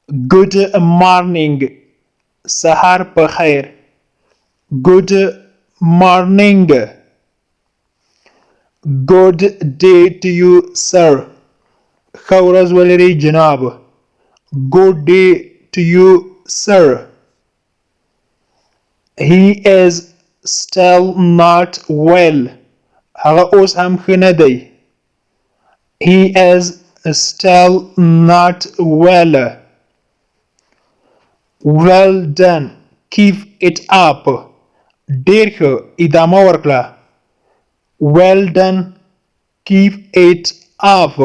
Good morning. Sahar په خیر. Good morning. Good day to you, sir. ښه ورځ ولرئ جناب. Good day to you, sir. He is still not well. هغه اوس هم ښه نه دی. He is still not well. Well done. Keep it up. ډېر ښه. ادامه ورکړه. Well done. Keep it up.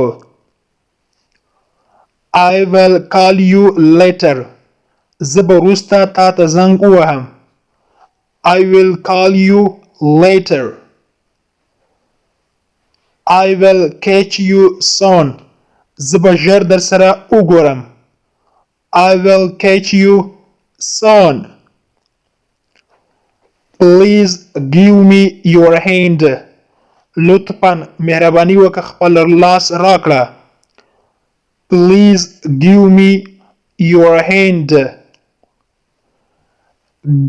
I will call you later. زه به وروسته تا ته زنګ ووهم. I will call you later. I will catch you soon. زه به ژر در سره وګورم. I will catch you soon. Please give me your hand. لطفاً مهرباني وکړه خپل لاس راکړه. Please give me your hand.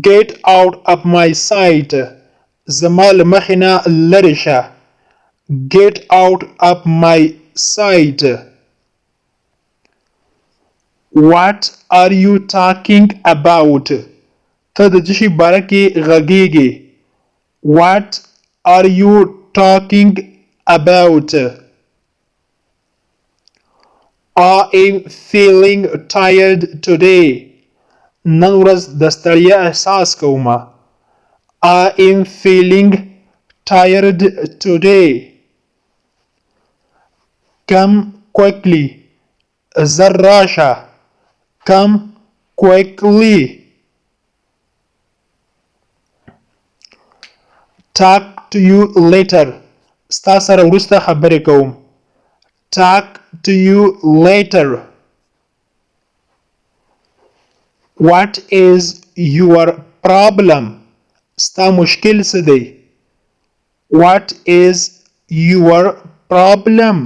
Get out of my sight. زما له مخې نه لرې شه. Get out of my sight. What are you talking about? ته د څه شي باره کې غږېږې. What are you talking about? I am feeling tired today. نن ورځ د ستړیا احساس کوم. I am feeling tired today. Come quickly. زر راشه. Come quickly. Talk to you later. ستا سره وروسته خبرې کوم. Talk to you later. What is your problem? ستا مشکل څه دی؟ What is your problem?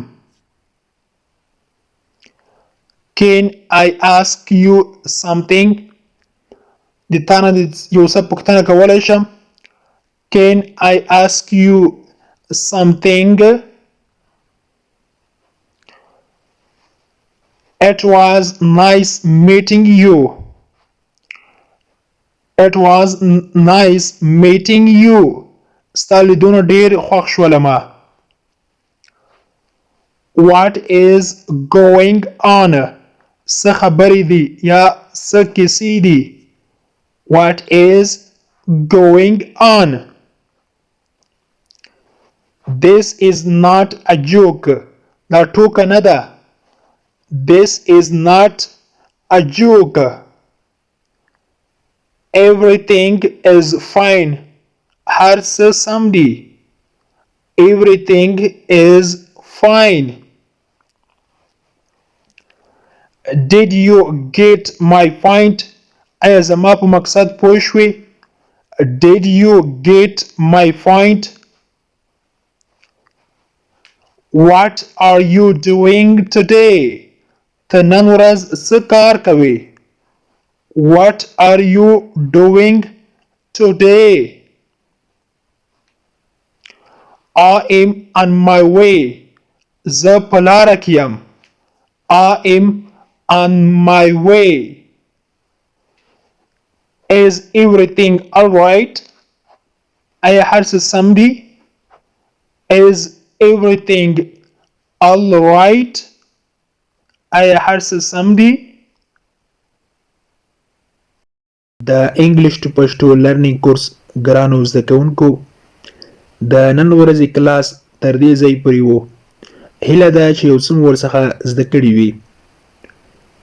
Can I ask you something? د تا نه یو څه پوښتنه کولی شم؟ Can I ask you something? It was nice meeting you. It was nice meeting you. ستا لیدونه ډېر خوښ شولمه. What is going on? څه خبرې دي یا څه کیسې دي؟ What is going on? This is not a joke. دا ټوکه نه ده. This is not a joke. Everything is fine. هر څه سم دي. Everything is fine. Did you get my point? آیا زما په مقصد پوه شوې؟ Did you get my point? What are you doing today? ته نن ورځ څه کار کوې؟ What are you doing today? I am on my way. زه په لاره کې یم. I am on my way. Is everything alright? آیا هر څه سم دي؟ Is everything alright? آیا هر څه سم دي؟ د انګلیش ټو پښتو لرنینګ کورس ګرانو زده کوونکو د نن ورځې کلاس تر دې ځای پورې و. هیله ده چې یو څه مو ورڅخه زده کړي وي.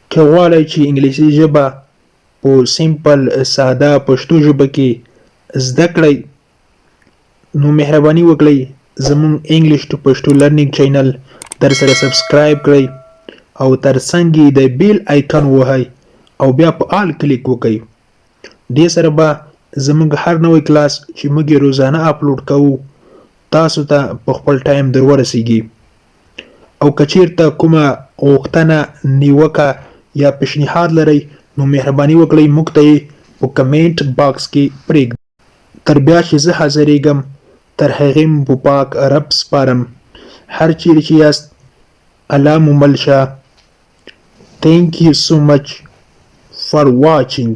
که غواړئ چې انګلیسي ژبه په سیمپل ساده پښتو ژبه کې زده کړئ نو مهرباني وکړئ زموږ انګلیش ټو پښتو لرنینګ چینل در سره سبسکرایب کړئ او تر څنګ یې د بیل آیکن ووهئ او بیا په آل کلیک وکړئ. دې سره به زموږ هر نوی کلاس چې موږ یې روزانه اپلوډ کوو تاسو ته په خپل ټایم در ورسیږي. او که چیرته کومه غوښتنه نیوکه یا پیشنهاد لرئ نو مهرباني وکړئ موږ ته یې په کمنټ باکس کې پرېږدئ. تر بیا چې زه حاضرېږم تر هغې مو په پاک رب سپارم. هر چیرې چې یاست الله مو مل شه. Thank you so much for watching.